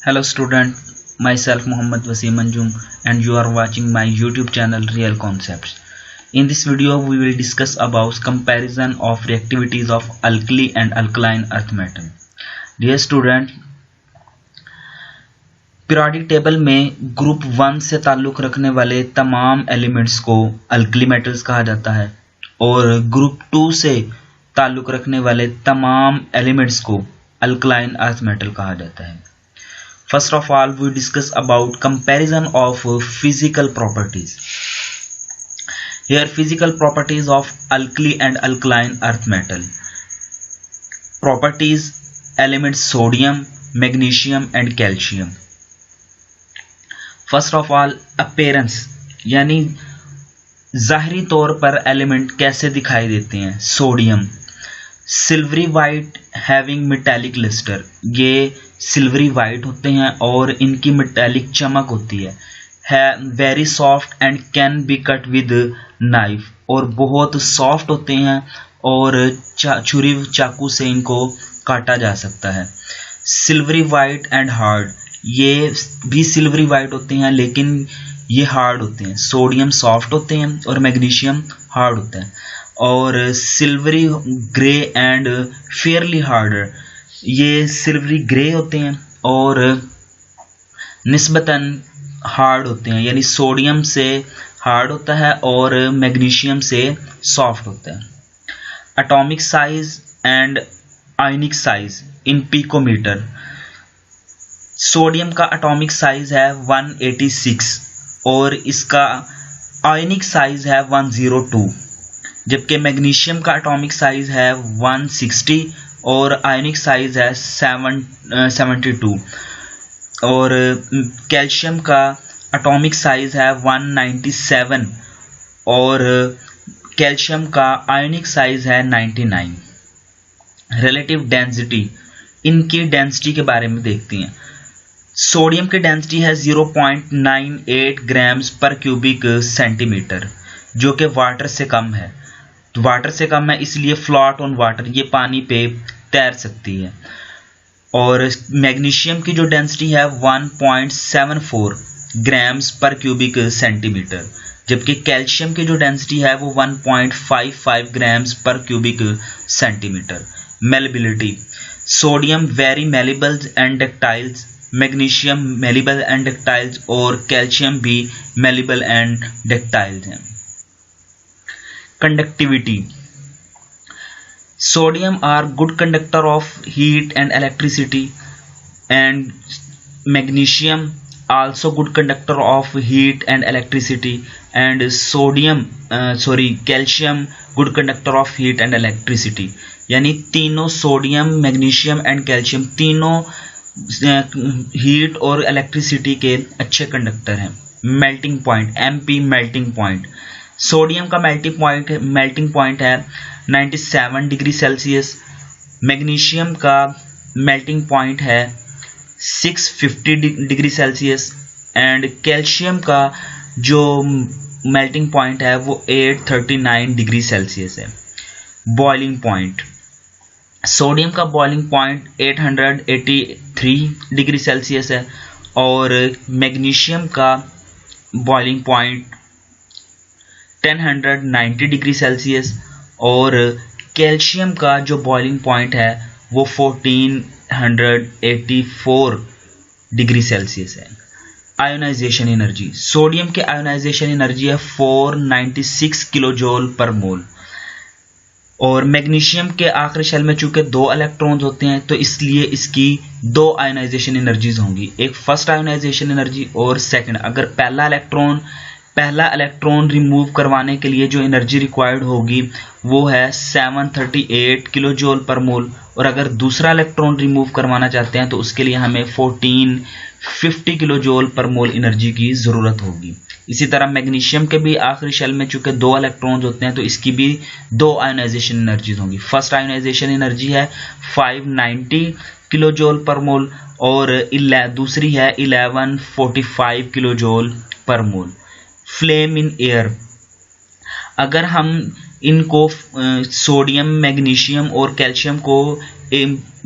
Hello student, myself Muhammad Wasim Anjum and you are watching my YouTube channel Real Concepts. In this video we will discuss about comparison of reactivities of alkali and alkaline earth metal. Dear student, periodic table में group 1 से ताल्लुक़ रखने वाले तमाम elements को alkali metals कहा जाता है और ग्रुप 2 से ताल्लुक़ रखने वाले तमाम एलिमेंट्स को अल्कलाइन अर्थ मेटल कहा जाता है. First of all, we discuss about comparison of physical properties. Here, physical properties of alkali and alkaline earth metal. Properties: elements sodium, magnesium and calcium. First of all, appearance यानी ज़ाहिरी तौर पर element कैसे दिखाई देते हैं. Sodium silvery white having metallic lustre, ये silvery white होते हैं और इनकी मेटालिक चमक होती है very soft and can be cut with knife, और बहुत सॉफ्ट होते हैं और छुरी चाकू से इनको काटा जा सकता है. सिल्वरी वाइट एंड हार्ड, ये भी सिल्वरी वाइट होते हैं लेकिन ये हार्ड होते हैं. सोडियम सॉफ्ट होते हैं और मैग्नीशियम हार्ड होता है. और silvery grey and Fairlie harder, ये सिल्वरी ग्रे होते हैं और निस्बतन हार्ड होते हैं, यानी सोडियम से हार्ड होता है और मैग्नीशियम से सॉफ्ट होता है. Atomic size and ionic size in picometer. Sodium का एटॉमिक साइज है 186 और इसका आयनिक साइज है 102, जबकि मैग्नीशियम का एटॉमिक साइज है 160 और आयनिक साइज है 72, और कैल्शियम का एटॉमिक साइज है 197 और कैल्शियम का आयनिक साइज है 99. रिलेटिव डेंसिटी, इनकी डेंसिटी के बारे में देखते हैं. सोडियम की डेंसिटी है 0.98 ग्राम्स पर क्यूबिक सेंटीमीटर, जो कि वाटर से कम है. वाटर से कम है इसलिए फ्लोट ऑन वाटर, ये पानी पे तैर सकती है. और मैग्नीशियम की जो डेंसिटी है 1.74 ग्राम्स पर क्यूबिक सेंटीमीटर, जबकि कैल्शियम की जो डेंसिटी है वो 1.55 ग्राम्स पर cubic centimetre. Malleability, sodium very malleable and ductiles, magnesium malleable and ductiles और कैल्शियम भी मेलेबल एंड डक्टाइल्स हैं. Conductivity, sodium are good conductor of heat and electricity and magnesium also good conductor of heat and electricity and calcium good conductor of heat and electricity. यानी तीनों sodium magnesium and calcium तीनों heat और electricity के अच्छे conductor हैं. Melting point, MP melting point. Sodium का melting point है 97 degree Celsius, magnesium का मेल्टिंग पॉइंट है 650 डिग्री सेल्सियस एंड कैल्शियम का जो मेल्टिंग पॉइंट है वो 839 डिग्री सेल्सियस है. बॉइलिंग पॉइंट, सोडियम का बॉइलिंग पॉइंट 883 डिग्री सेल्सियस है और मैग्नीशियम का बॉइलिंग पॉइंट 1090 डिग्री सेल्सियस और कैल्शियम का जो बॉइलिंग पॉइंट है वो 1484 डिग्री सेल्सियस है. आयोनाइजेशन एनर्जी, सोडियम के आयोनाइजेशन एनर्जी है 496 किलो जूल पर मोल और मैग्नीशियम के आखिरी शेल में चूंकि 2 इलेक्ट्रॉन्स होते हैं तो इसलिए इसकी 2 आयोनाइजेशन एनर्जीज होंगी, एक फर्स्ट आयोनाइजेशन एनर्जी और सेकंड. अगर पहला इलेक्ट्रॉन रिमूव करवाने के लिए जो एनर्जी रिक्वायर्ड होगी वो है 738 किलो जूल पर मोल, और अगर दूसरा इलेक्ट्रॉन रिमूव करवाना चाहते हैं तो उसके लिए हमें 1450 किलो जूल पर मोल एनर्जी की ज़रूरत होगी. इसी तरह मैग्नीशियम के भी आखिरी शेल में चूंकि 2 इलेक्ट्रॉन्स होते हैं तो इसकी भी 2 आयोनाइजेशन एनर्जीज होंगी. फर्स्ट आयोनाइजेशन एनर्जी है 590 किलो जूल पर मोल और दूसरी है 1145 किलो जूल पर मोल. फ्लेम इन एयर, अगर हम इनको सोडियम मैग्नीशियम और कैल्शियम को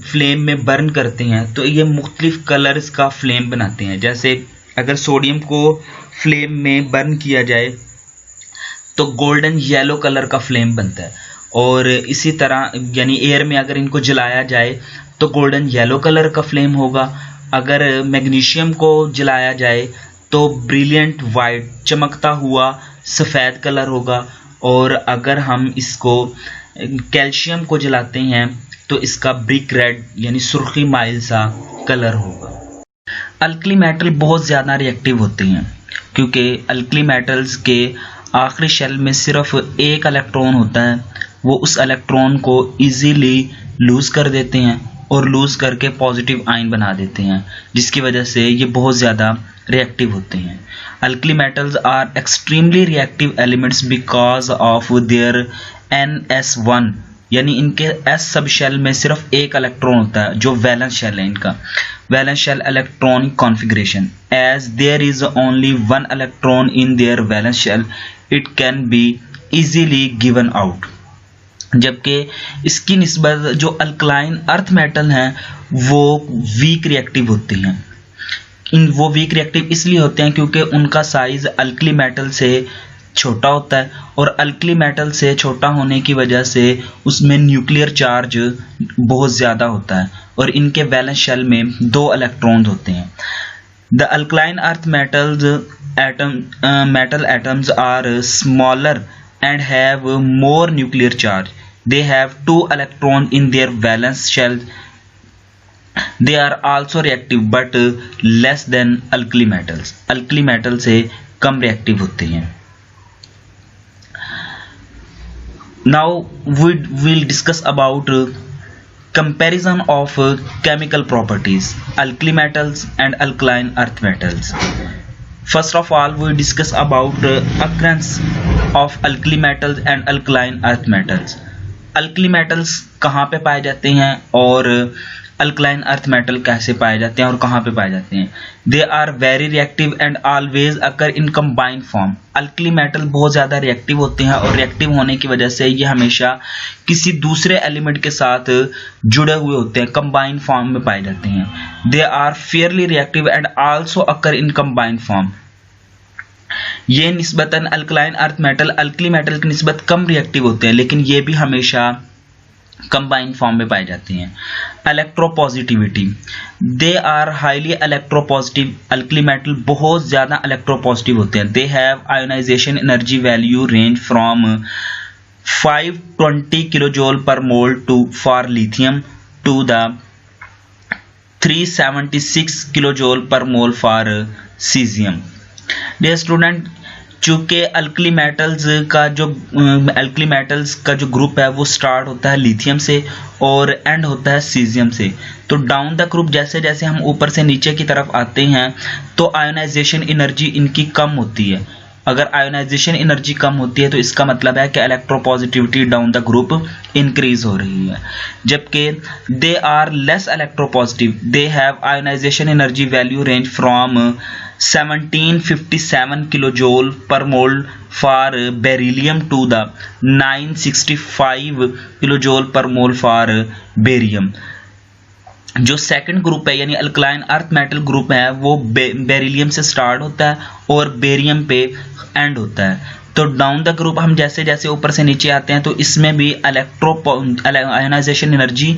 फ्लेम में बर्न करते हैं तो ये मुख्तलिफ कलर्स का फ्लेम बनाते हैं। जैसे अगर सोडियम को फ्लेम में बर्न किया जाए तो गोल्डन येलो कलर का फ्लेम बनता है, और इसी तरह यानी एयर में अगर इनको जलाया जाए तो गोल्डन येलो कलर का फ्लेम होगा। अगर मैग्नीशियम को जलाया जाए तो ब्रिलियंट वाइट चमकता हुआ सफ़ेद कलर होगा, और अगर हम इसको कैल्शियम को जलाते हैं तो इसका ब्रिक रेड यानी सुर्खी माइल सा कलर होगा। अल्कली मेटल बहुत ज़्यादा रिएक्टिव होते हैं क्योंकि अल्कली मेटल्स के आखिरी शेल में सिर्फ एक इलेक्ट्रॉन होता है। वो उस इलेक्ट्रॉन को इजीली लूज़ कर देते हैं और लूज़ करके पॉजिटिव आयन बना देते हैं, जिसकी वजह से ये बहुत ज़्यादा रिएक्टिव होते हैं। Alkali metals are extremely reactive elements because of their NS1 यानी इनके S सब शेल में सिर्फ एक इलेक्ट्रॉन होता है जो वैलेंस शेल है। इनका valence shell electronic configuration, as there is only one electron in their valence shell it can be easily given out. जबकि इसकी निस्बत जो अल्कलाइन अर्थ मेटल हैं वो वीक रिएक्टिव होते हैं। वो वीक रिएक्टिव इसलिए होते हैं क्योंकि उनका साइज अल्कली मेटल से छोटा होता है, और अल्कली मेटल से छोटा होने की वजह से उसमें न्यूक्लियर चार्ज बहुत ज़्यादा होता है, और इनके वैलेंस शेल में 2 इलेक्ट्रॉन्स होते हैं। The alkaline earth metal atoms are smaller and have more nuclear charge. They have 2 electrons in their valence shell. They are also reactive but less than alkali metals. alkali metal से कम reactive होते हैं। Now we will discuss about comparison of chemical properties, alkali metals and alkaline earth metals. First of all, we discuss about occurrence of alkali metals and alkaline earth metals. alkali metals कहाँ पे पाए जाते हैं और alkaline earth metal कैसे पाए जाते हैं और कहाँ पे पाए जाते हैं। They are very reactive and always occur in combined form. Alkali metal बहुत ज़्यादा रिएक्टिव होते हैं और रिएक्टिव होने की वजह से ये हमेशा किसी दूसरे एलिमेंट के साथ जुड़े हुए होते हैं, कंबाइंड फॉर्म में पाए जाते हैं। They are fairly reactive and also occur in combined form. ये निस्बतन alkaline earth metal alkali metal की निस्बत कम रिएक्टिव होते हैं, लेकिन ये भी हमेशा कंबाइंड फॉर्म में पाए जाते हैं। Electropositivity, they are highly electropositive. Alkali metal बहुत ज़्यादा इलेक्ट्रोपॉजिटिव होते हैं। They have ionisation energy value range from 520 kilojoule per mole to for lithium to the 376 kilojoule per mole for caesium. Dear student, चूँकि alkali metals का जो group है वो start होता है लिथियम से और एंड होता है सीजियम से, तो डाउन द ग्रुप जैसे जैसे हम ऊपर से नीचे की तरफ आते हैं तो आयोनाइजेशन एनर्जी इनकी कम होती है। अगर आयोनाइजेशन एनर्जी कम होती है तो इसका मतलब है कि electropositivity down the group increase हो रही है। जबकि they are less electropositive, they have ionisation energy value range from 1757 kilojoule per mole for beryllium to the 965 kilojoule per mole for barium. जो सेकंड ग्रुप है यानी अल्कलाइन अर्थ मेटल ग्रुप है वो beryllium से स्टार्ट होता है और barium पे एंड होता है। तो डाउन द ग्रुप हम जैसे जैसे ऊपर से नीचे आते हैं तो इसमें भी आयोनाइजेशन एनर्जी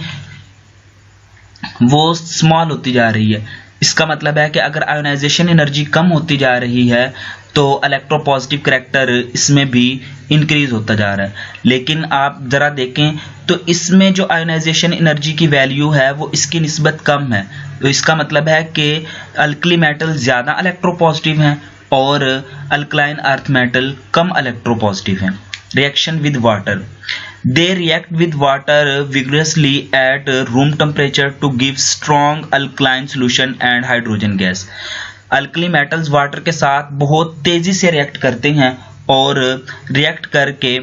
वो स्मॉल होती जा रही है। इसका मतलब है कि अगर आयोनाइजेशन एनर्जी कम होती जा रही है तो इलेक्ट्रोपॉजिटिव करैक्टर इसमें भी इंक्रीज होता जा रहा है। लेकिन आप ज़रा देखें तो इसमें जो आयोनाइजेशन एनर्जी की वैल्यू है वो इसकी निस्बत कम है, तो इसका मतलब है कि अल्कली मेटल ज़्यादा इलेक्ट्रोपॉजिटिव हैं और अल्कलाइन अर्थ मेटल कम इलेक्ट्रोपॉजिटिव हैं। Reaction with water, they react with water vigorously at room temperature to give strong alkaline solution and hydrogen gas. Alkali metals water के साथ बहुत तेजी से रिएक्ट करते हैं और रिएक्ट करके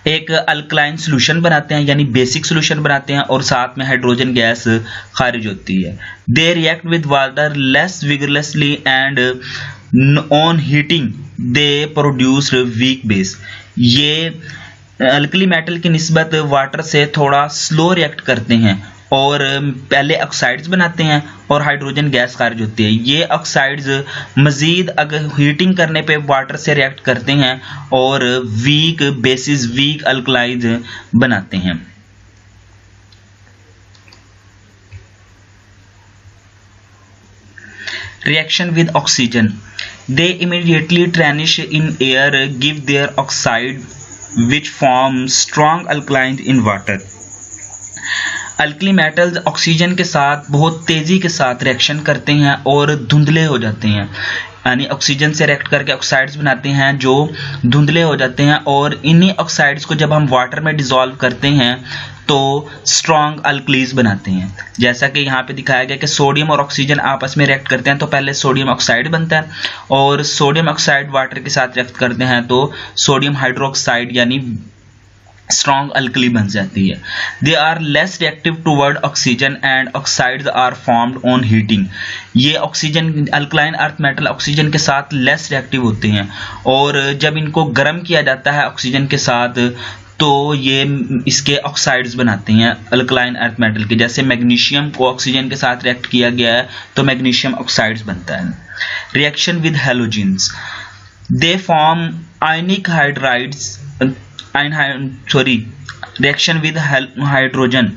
एक अल्कलाइन सोल्यूशन बनाते हैं यानी बेसिक सोल्यूशन बनाते हैं और साथ में हाइड्रोजन गैस खारिज होती है। They react with water less vigorously and on heating they produce weak base. ये अल्कली मेटल की निस्बत वाटर से थोड़ा स्लो रिएक्ट करते हैं और पहले ऑक्साइड्स बनाते हैं और हाइड्रोजन गैस खारिज होती है। ये ऑक्साइड्स मज़ीद अगर हीटिंग करने पे वाटर से रिएक्ट करते हैं और वीक बेसिस, वीक अल्कलाइज बनाते हैं। Reaction with oxygen. They immediately tarnish in air, give their oxide which form strong alkaline in water. Alkali metals oxygen के साथ बहुत तेज़ी के साथ रिएक्शन करते हैं और धुंधले हो जाते हैं, यानी ऑक्सीजन से रिएक्ट करके ऑक्साइड्स बनाते हैं जो धुंधले हो जाते हैं, और इन्हीं ऑक्साइड्स को जब हम वाटर में डिसॉल्व करते हैं तो स्ट्रॉन्ग अल्कलीज बनाते हैं। जैसा कि यहाँ पे दिखाया गया कि सोडियम और ऑक्सीजन आपस में रिएक्ट करते हैं तो पहले सोडियम ऑक्साइड बनता है, और सोडियम ऑक्साइड वाटर के साथ रिएक्ट करते हैं तो सोडियम हाइड्रोक्साइड यानी स्ट्रॉन्ग अल्कली बन जाती है। They are less reactive toward oxygen and oxides are formed on heating. ये oxygen alkaline earth metal oxygen के साथ लेस रिएक्टिव होते हैं, और जब इनको गर्म किया जाता है ऑक्सीजन के साथ तो ये इसके ऑक्साइड्स बनाते हैं अल्कलाइन अर्थ मेटल के। जैसे मैग्नीशियम को ऑक्सीजन के साथ रिएक्ट किया गया है तो मैग्नीशियम ऑक्साइड्स बनता है। Reaction with halogens, they form ionic hydrides reaction with hydrogen.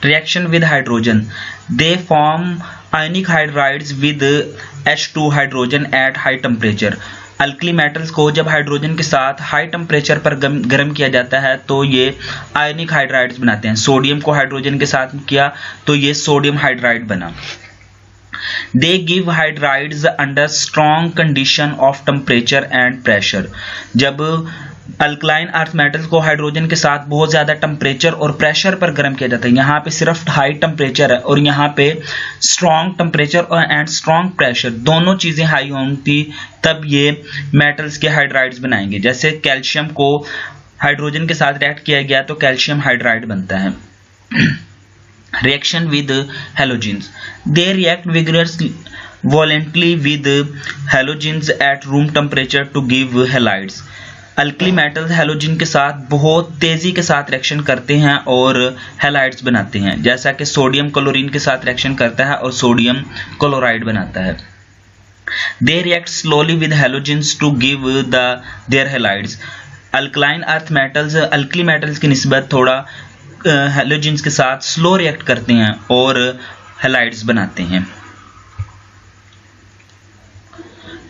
Reaction with hydrogen, they form ionic hydrides with H2 hydrogen at high temperature. Alkali metals को जब हाइड्रोजन के साथ हाई टेम्परेचर पर गर्म किया जाता है तो ये आयनिक हाइड्राइड्स बनाते हैं। सोडियम को हाइड्रोजन के साथ किया तो ये सोडियम हाइड्राइड बना। They give hydrides under strong condition of temperature and pressure. जब अल्कलाइन अर्थ मेटल्स को हाइड्रोजन के साथ बहुत ज़्यादा टेम्परेचर और प्रेशर पर गर्म किया जाता है, यहाँ पे सिर्फ हाई टेम्परेचर है और यहाँ पे strong temperature and strong pressure दोनों चीज़ें हाई होंगी तब ये मेटल्स के हाइड्राइड्स बनाएंगे। जैसे कैल्शियम को हाइड्रोजन के साथ रिएक्ट किया गया तो कैल्शियम हाइड्राइड बनता है। Reaction with halogens, they react vigorously violently with halogens at room temperature to give halides. Alkali metals halogen के साथ बहुत तेज़ी के साथ रिएक्शन करते हैं और हैलाइड्स बनाते हैं, जैसा कि सोडियम क्लोरीन के साथ रिएक्शन करता है और सोडियम क्लोराइड बनाता है। They react slowly with halogens to give their halides. Alkaline earth metals alkali metals की निस्बत थोड़ा हैलोजेंस के साथ स्लो रिएक्ट करते हैं और हैलाइड्स बनाते हैं।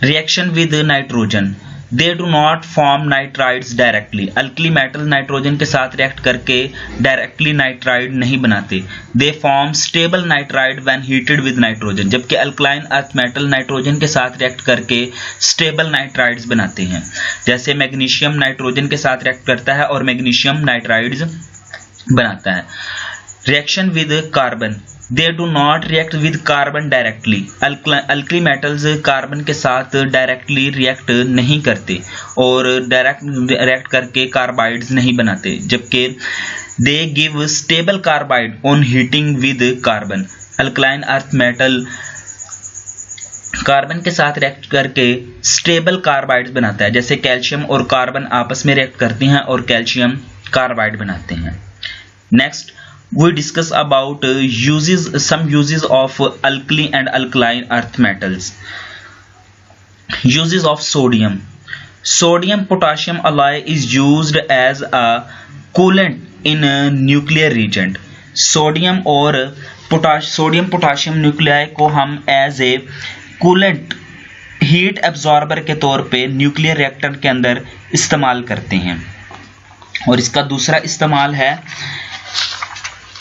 Reaction with nitrogen, they do not form nitrides directly. Alkali metal nitrogen के साथ रिएक्ट करके डायरेक्टली नाइट्राइड नहीं बनाते। They form stable nitride when heated with nitrogen, जबकि अल्कलाइन अर्थ मेटल नाइट्रोजन के साथ रिएक्ट करके स्टेबल नाइट्राइड्स बनाते हैं। जैसे मैग्नीशियम नाइट्रोजन के साथ रिएक्ट करता है और मैग्नीशियम नाइट्राइड्स बनाता है। Reaction with carbon, they do not react with carbon directly. Alkali metals carbon के साथ डायरेक्टली रिएक्ट नहीं करते और डायरेक्ट रिएक्ट करके कार्बाइड्स नहीं बनाते, जबकि they give stable carbide on heating with carbon. Alkaline earth metal carbon के साथ रिएक्ट करके स्टेबल कार्बाइड्स बनाता है, जैसे कैल्शियम और कार्बन आपस में रिएक्ट करते हैं और कैल्शियम कार्बाइड बनाते हैं। Next, we discuss about some uses of alkali and alkaline earth metals. Uses of sodium. Sodium potassium alloy is used as a coolant in a nuclear reagent. Sodium और potassium nuclei को हम as a coolant heat absorber के तौर पे nuclear reactor के अंदर इस्तेमाल करते हैं। और इसका दूसरा इस्तेमाल है,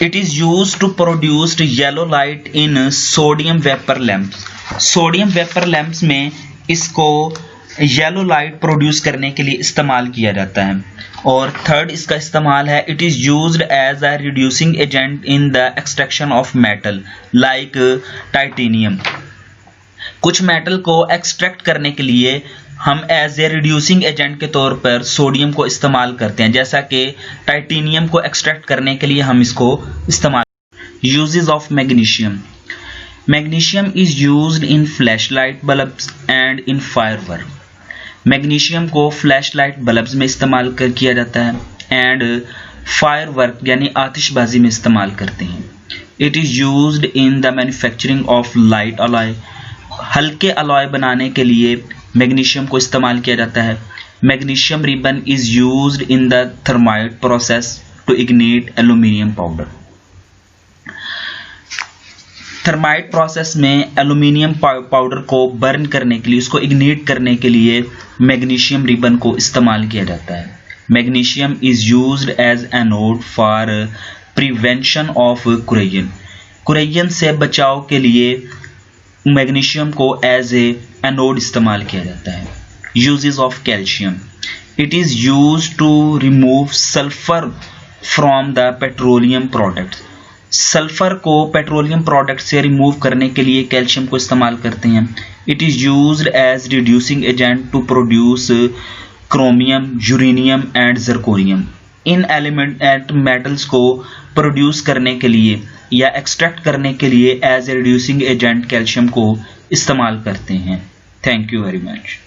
it is used to produce yellow light in sodium vapour lamps. Sodium vapour lamps में इसको येलो लाइट प्रोड्यूस करने के लिए इस्तेमाल किया जाता है। और थर्ड इसका इस्तेमाल है, it is used as a reducing agent in the extraction of metal like titanium. कुछ मेटल को एक्सट्रैक्ट करने के लिए हम एज ए रिड्यूसिंग एजेंट के तौर पर सोडियम को इस्तेमाल करते हैं, जैसा कि टाइटेनियम को एक्सट्रैक्ट करने के लिए हम इसको इस्तेमाल। Uses of magnesium, magnesium is used in flashlight bulbs and in firework. Magnesium को फ्लैशलाइट बल्ब्स में इस्तेमाल किया जाता है एंड फायर वर्क यानी आतिशबाजी में इस्तेमाल करते हैं। It is used in the manufacturing of light alloy, हल्के अलॉय बनाने के लिए मैग्नीशियम को इस्तेमाल किया जाता है। Magnesium ribbon is used in the thermite process to ignite aluminium powder. Thermite process में एल्यूमिनियम पाउडर को बर्न करने के लिए, उसको इग्निट करने के लिए मैग्नीशियम रिबन को इस्तेमाल किया जाता है। Magnesium is used as anode for prevention of corrosion, corrosion से बचाव के लिए मैग्नीशियम को एज ए एनोड इस्तेमाल किया जाता है। Uses of calcium, it is used to remove sulphur from the petroleum products, sulphur को पेट्रोलियम प्रोडक्ट से रिमूव करने के लिए कैल्शियम को इस्तेमाल करते हैं। It is used as reducing agent to produce chromium, uranium and zirconium. इन एलिमेंट मेटल्स को प्रोड्यूस करने के लिए या एक्सट्रैक्ट करने के लिए as a reducing agent calcium को इस्तेमाल करते हैं। Thank you very much.